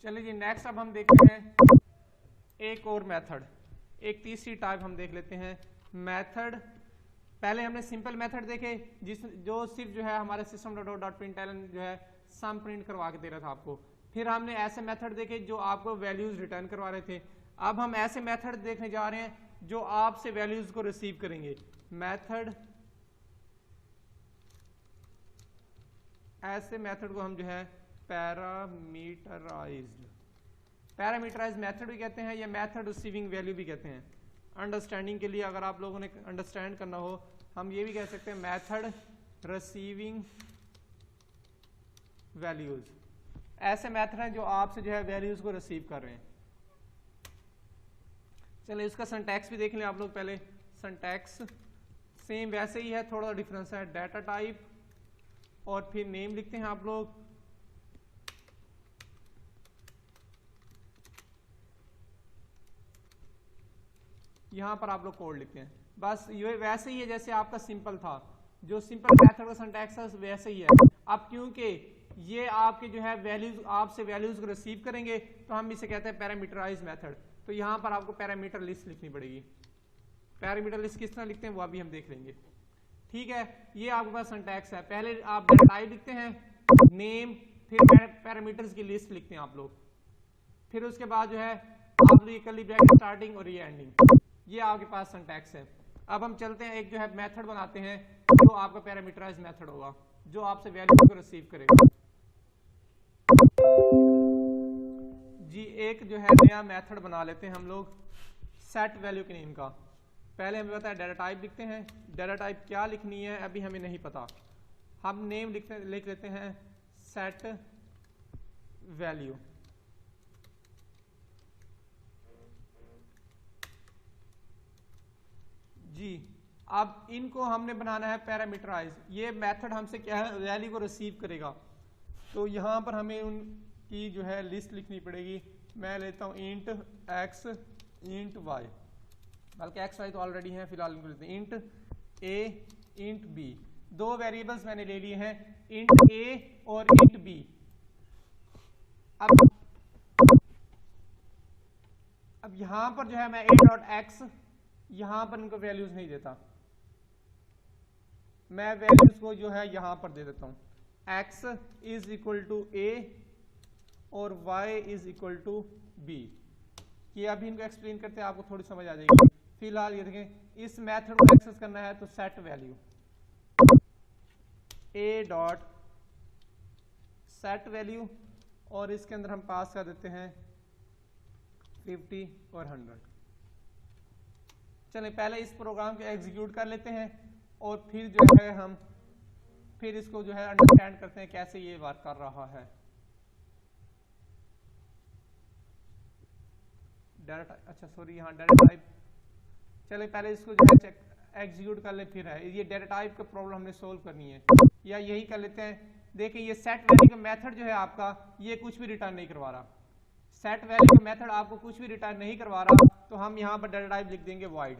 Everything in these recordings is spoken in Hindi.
चलिए जी, नेक्स्ट अब हम देखते हैं एक और मेथड, एक तीसरी टाइप हम देख लेते हैं मेथड। पहले हमने सिंपल मेथड देखे जो सिर्फ जो है हमारे system.out.println जो है सम प्रिंट करवा के दे रहा था आपको। फिर हमने ऐसे मेथड देखे जो आपको वैल्यूज रिटर्न करवा रहे थे। अब हम ऐसे मेथड देखने जा रहे हैं जो आपसे वैल्यूज को रिसीव करेंगे। मेथड, ऐसे मेथड को हम जो है पैरामीटराइज्ड मेथड भी कहते हैं या मेथड रिसीविंग वैल्यू भी कहते हैं। अंडरस्टैंडिंग के लिए अगर आप लोगों ने अंडरस्टैंड करना हो, हम ये भी कह सकते हैं मेथड रिसीविंग वैल्यूज। ऐसे मेथड हैं जो आपसे जो है वैल्यूज को रिसीव कर रहे हैं। चलिए इसका सिंटैक्स भी देख लें आप लोग। पहले सिंटैक्स सेम वैसे ही है, थोड़ा डिफरेंस है। डाटा टाइप और फिर नेम लिखते हैं आप लोग। यहां पर आप लोग कोड लिखते हैं। बस ये वैसे ही है जैसे आपका सिंपल था, जो सिंपल मेथड का सिंटैक्स है वैसे ही है। अब क्योंकि ये आपके जो है वैल्यूज, आपसे वैल्यूज को रिसीव करेंगे तो हम इसे कहते हैं पैरामीटराइज्ड मेथड। तो यहां पर आपको पैरामीटर लिस्ट लिखनी पड़ेगी। पैरामीटर लिस्ट किस तरह लिखते हैं वो अभी हम देख लेंगे। ठीक है, ये आपके पास सिंटैक्स है। पहले आप डाटा टाइप लिखते हैं, नेम, फिर पैरामीटर्स की लिस्ट लिखते हैं आप लोग। फिर उसके बाद जो है आप लोग ये कर्ली ब्रैकेट स्टार्टिंग और ये एंडिंग, ये आपके पास सिंटैक्स है। अब हम चलते हैं, एक जो है मेथड बनाते हैं जो आपका पैरामीटराइज्ड मेथड होगा, जो आपसे वैल्यू को रिसीव करेगा। जी एक जो है नया मेथड बना लेते हैं हम लोग सेट वैल्यू के नेम का। पहले हमें पता है डाटा टाइप लिखते हैं। डाटा टाइप क्या लिखनी है अभी हमें नहीं पता, हम नेम लिख लेते हैं सेट वैल्यू। जी अब इनको हमने बनाना है पैरामीटराइज। ये मेथड हमसे क्या है, वैल्यू को रिसीव करेगा। तो यहां पर हमें उनकी जो है लिस्ट लिखनी पड़ेगी। मैं लेता हूं इंट x इंट y, बल्कि x y तो ऑलरेडी है, फिलहाल इनको लेते हैं इंट a इंट b। दो वेरिएबल्स मैंने ले लिए हैं, इंट a और इंट b। अब यहां पर जो है मैं a.x, यहां पर इनको वैल्यूज नहीं देता, मैं वैल्यूज को जो है यहां पर दे देता हूं। x is equal to a और y is equal to b। ये अभी इनको एक्सप्लेन करते हैं, आपको थोड़ी समझ आ जाएगी। फिलहाल ये देखें, इस मेथड को एक्सेस करना है तो set value a dot set value, और इसके अंदर हम पास कर देते हैं 50 और 100। चलिए पहले इस प्रोग्राम को एग्जीक्यूट कर लेते हैं और फिर जो है हम फिर इसको जो है अंडरस्टैंड करते हैं कैसे ये वर्क कर रहा है। डाटा, अच्छा सॉरी, यहाँ डाटा टाइप। चलिए पहले इसको जो है चेक एग्जीक्यूट कर ले, फिर है ये डाटा टाइप का प्रॉब्लम हमने सोल्व करनी है, या यही कर लेते हैं। देखिए ये सेट वैल्यू का मेथड जो है आपका, ये कुछ भी रिटर्न नहीं करवा रहा। सेट वैल्यू का मेथड आपको कुछ भी रिटर्न नहीं करवा रहा, तो हम यहाँ पर डाटा टाइप लिख देंगे void।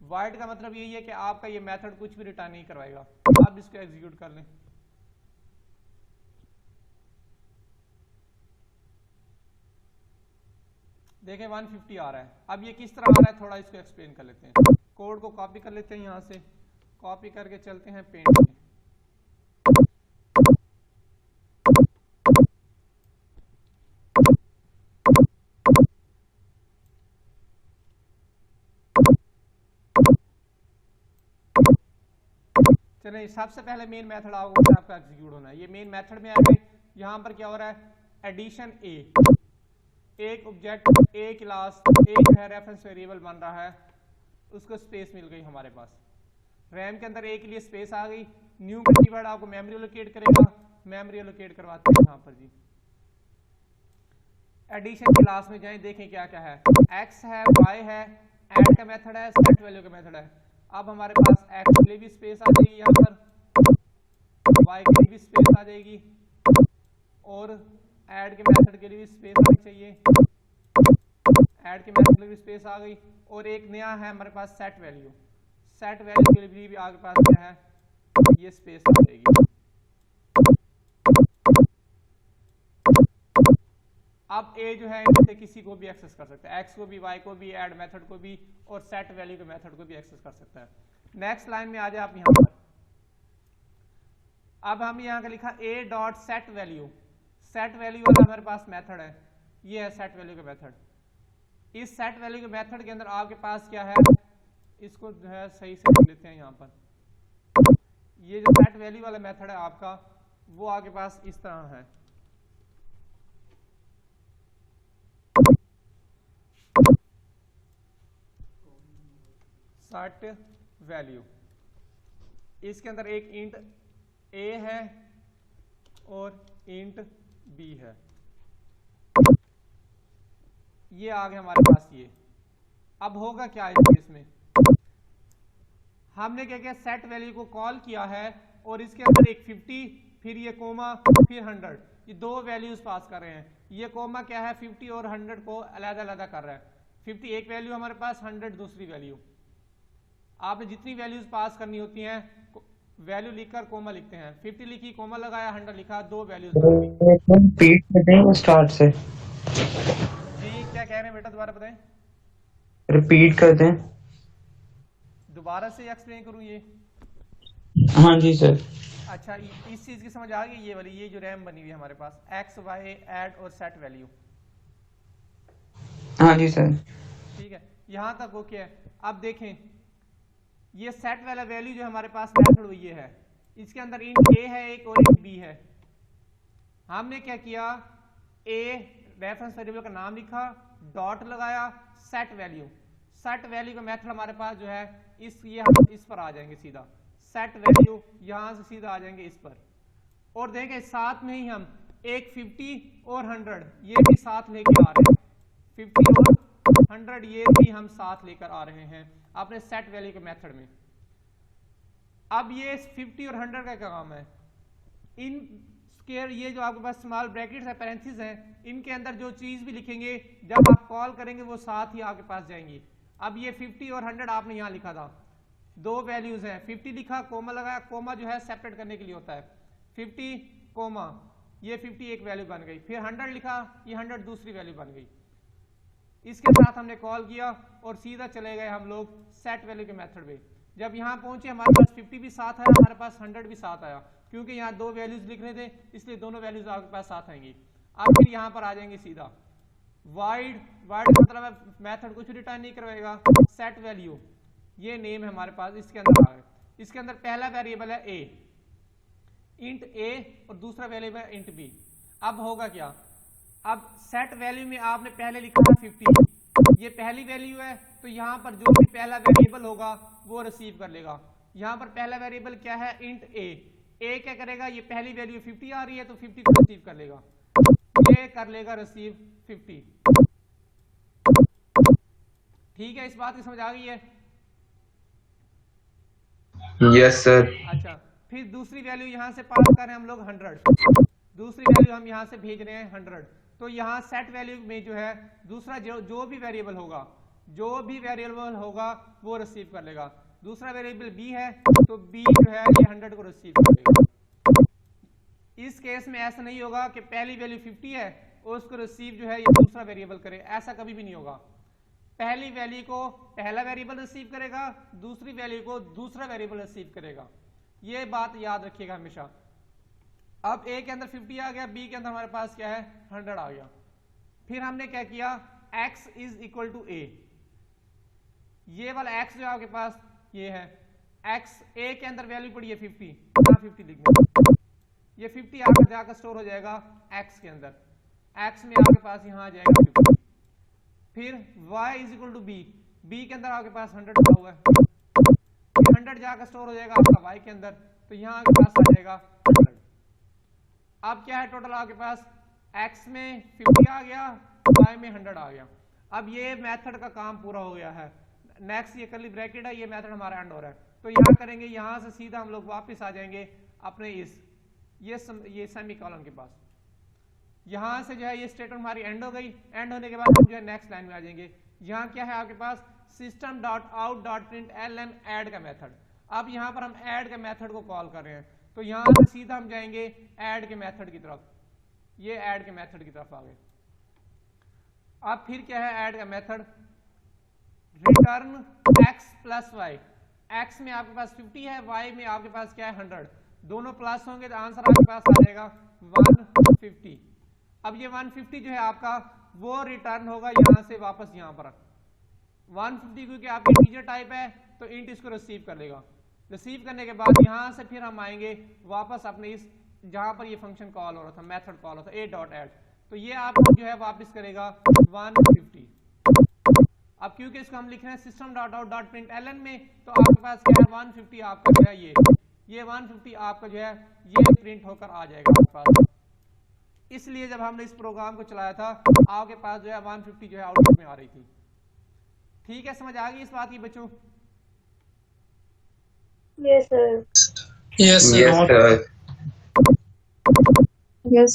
void का मतलब यही है कि आपका ये मेथड कुछ भी रिटर्न नहीं करवाएगा। अब इसको एग्जीक्यूट कर लें। देखें 150 आ रहा है। अब ये किस तरह आ रहा है, थोड़ा इसको एक्सप्लेन कर लेते हैं। कोड को कॉपी कर लेते हैं, यहां से कॉपी करके चलते हैं पेंट में। चलिए सबसे पहले मेन मेथड आपका एग्जीक्यूट होना है। ये मेन मेथड में आगे यहां पर क्या हो रहा है, एडिशन ए, एक ऑब्जेक्ट ए क्लास एक है रेफरेंस वेरिएबल बन रहा है, उसको स्पेस मिल गई हमारे पास। रैम के अंदर ए के लिए स्पेस आ गई। न्यू का कीवर्ड आपको मेमोरी एलोकेट करेगा, मेमोरी एलोकेट करवाते हैं यहां पर जी। एडिशन क्लास में जाएं, देखें क्या क्या है, x है, y है, ऐड का मेथड है, सेट वैल्यू का मेथड है। अब हमारे पास x के लिए भी स्पेस आ जाएगी यहाँ पर, y के लिए भी स्पेस आ जाएगी, और ऐड के मेथड के लिए भी स्पेस आनी चाहिए। ऐड के मेथड के लिए भी स्पेस आ गई, और एक नया है हमारे पास सेट वैल्यू। सेट वैल्यू के लिए भी आपके पास क्या है, ये स्पेस आ जाएगी। अब ए जो है इनसे किसी को भी एक्सेस कर सकता है, एक्स को भी, वाई को भी, ऐड मेथड को भी और सेट वैल्यू के मेथड को भी एक्सेस कर सकता है। नेक्स्ट लाइन में आ जाए आप यहाँ पर। अब हम यहाँ का लिखा ए dot set value, set value वाला हमारे पास मेथड है, ये है सेट वैल्यू का मेथड। इस सेट वैल्यू के मेथड के अंदर आपके पास क्या है, इसको जो है सही से लिख लेते हैं यहाँ पर। ये जो सेट वैल्यू वाला मेथड है आपका, वो आपके पास इस तरह है। सेट वैल्यू, इसके अंदर एक इंट ए है और इंट बी है, ये आ गया हमारे पास ये। अब होगा क्या इसमें, हमने क्या किया, सेट वैल्यू को कॉल किया है और इसके अंदर एक 50, फिर ये कोमा, फिर 100, ये दो वैल्यूज पास कर रहे हैं। ये कोमा क्या है, 50 और 100 को अलग-अलग कर रहा है। 50 एक वैल्यू हमारे पास, 100 दूसरी वैल्यू। आपने जितनी वैल्यूज पास करनी होती हैं वैल्यू लिखकर कोमा लिखते हैं। 50 लिखी, कोमा लगाया, 100 लिखा, दो वैल्यूज। रिपीट करते हैं स्टार्ट से। जी क्या कह रहे हैं बेटा, दोबारा बताएं। रिपीट करते हैं, दोबारा से एक्सप्लेन करूं ये? हाँ जी सर। अच्छा, इस चीज की समझ आ गई, ये वाली, ये जो रैम बनी हुई है हमारे पास, एक्स वाई ऐड और सेट वैल्यू। हाँ जी सर। ठीक है, यहां तक ओके है। अब देखें, ये सेट वाला वैल्यू जो हमारे पास मेथड हुई है, इसके अंदर इंट ए है एक और इंट बी है। हमने क्या किया, ए रेफरेंस वेरिएबल का नाम लिखा, डॉट लगाया, सेट वैल्यू। सेट वैल्यू का मेथड हमारे पास जो है ये हम इस पर आ जाएंगे सीधा, सेट वैल्यू यहां से सीधा आ जाएंगे इस पर। और देखें साथ में ही हम एक 50 और 100 ये भी साथ लेके आ रहे हैं, 50 और 100 ये भी हम साथ लेकर आ रहे हैं अपने सेट वैल्यू के मेथड में। अब ये 50 और 100 का क्या काम है, इन स्क्वायर, ये जो आपके पास स्मॉल ब्रैकेट्स है, पैरेंथेसिस है, इनके अंदर जो चीज भी लिखेंगे जब आप कॉल करेंगे वो साथ ही आपके पास जाएंगी। अब ये 50 और 100 आपने यहां लिखा था, दो वैल्यूज हैं, 50 लिखा, कोमा लगाया, कोमा जो है सेपरेट करने के लिए होता है, 50 कोमा, ये 50 एक वैल्यू बन गई, फिर 100 लिखा, ये 100 दूसरी वैल्यू बन गई। इसके साथ हमने कॉल किया और सीधा चले गए हम लोग सेट वैल्यू के मेथड पे। जब यहां पहुंचे हमारे पास 50 भी साथ आया, हमारे पास 100 भी साथ आया, क्योंकि यहाँ दो वैल्यूज लिखने थे इसलिए दोनों वैल्यूज आपके पास साथ आएंगी। अब फिर यहाँ पर आ जाएंगे सीधा वाइड, वाइड मतलब है मेथड कुछ रिटर्न नहीं करवाएगा, सेट वैल्यू ये नेम है हमारे पास, इसके अंदर आ गए। इसके अंदर पहला वेरिएबल है ए, इंट ए, और दूसरा वेरिएबल है इंट बी। अब होगा क्या, अब सेट वैल्यू में आपने पहले लिखा था 50, ये पहली वैल्यू है, तो यहाँ पर जो भी पहला वेरिएबल होगा वो रिसीव कर लेगा। यहाँ पर पहला वेरिएबल क्या है, इंट ए क्या करेगा, ये पहली वैल्यू 50 आ रही है तो 50 को रिसीव कर लेगा, ये कर लेगा रिसीव 50। ठीक है, इस बात की समझ आ गई है? Yes sir. अच्छा, फिर दूसरी वैल्यू यहां से पास कर रहे हैं हम लोग 100, दूसरी वैल्यू हम यहां से भेज रहे हैं 100, तो यहाँ सेट वैल्यू में जो है दूसरा जो भी वेरिएबल होगा, जो भी वेरिएबल होगा वो रिसीव कर लेगा। दूसरा वेरिएबल बी है तो बी जो है ये 100 को रिसीव कर लेगा। इस केस में ऐसा नहीं होगा कि पहली वैल्यू 50 है और उसको रिसीव जो है ये दूसरा वेरिएबल करे, ऐसा कभी भी नहीं होगा। पहली वैल्यू को पहला वेरिएबल रिसीव करेगा, दूसरी वैल्यू को दूसरा वेरिएबल रिसीव करेगा, ये बात याद रखिएगा हमेशा। अब ए के अंदर 50 आ गया, बी के अंदर हमारे पास क्या है 100 आ गया। फिर हमने क्या किया, x इज इक्वल टू ए, ये वाला x जो आपके पास ये है, x ए के अंदर वैल्यू पड़ी है 50, यहाँ 50 लिखना, ये 50 आकर जाकर स्टोर हो जाएगा x के अंदर, x में आपके पास यहाँ आ जाएगा 50। फिर y is equal to B, B के अंदर आपके पास 100 पड़ा हुआ है, 100 जाकर स्टोर हो जाएगा आपका y के अंदर, तो यहाँ आपके पास आ जाएगा 100। अब क्या है टोटल आपके पास, x में 50 आ गया, y में 100 आ गया। अब ये मेथड का काम पूरा हो गया है। नेक्स्ट ये कर्ली ब्रैकेट है, ये मेथड हमारा एंड हो रहा है, तो यहाँ करेंगे, यहाँ से सीधा हम लोग वापस आ जाएंगे अपने इस ये सेमीकोलन के पास। यहाँ से जो है ये स्टेटमेंट हमारी एंड हो गई, एंड होने के बाद हम जो है नेक्स्ट लाइन में आ जाएंगे। यहाँ क्या है आपके पास, system dot out dot print ln add का मेथड। अब यहाँ पर हम ऐड के मेथड को कॉल कर रहे हैं, तो यहाँ से सीधा हम जाएंगे ऐड के मेथड की तरफ, ये ऐड के मेथड की तरफ आ गए। अब फिर क्या है ऐड का method, return x plus Y. x में आपके पास 50 है, y में आपके पास क्या है 100, दोनों प्लस होंगे तो आंसर आपके पास आ जाएगा 150। अब ये 150 जो है आपका वो रिटर्न होगा यहां से वापस यहां पर 150, क्योंकि आपकी इंटीजर टाइप है तो इंट इसको रिसीव कर लेगा। रिसीव करने के बाद यहां से फिर हम आएंगे वापस अपने इस जहां पर ये फंक्शन कॉल हो रहा था, मेथड कॉल हो रहा था a.add, तो ये आपको जो है वापस करेगा 150। अब क्योंकि इसको हम लिख रहे हैं system.out.println में, तो आपके पास क्या है 150 आपका जो है ये 150 आपका जो है ये प्रिंट होकर आ जाएगा आपके पास। इसलिए जब हमने इस प्रोग्राम को चलाया था आपके पास जो है 150 जो है आउटपुट में आ रही थी। ठीक है, समझ आ गई इस बात की बच्चों? Yes, sir. Yes, sir.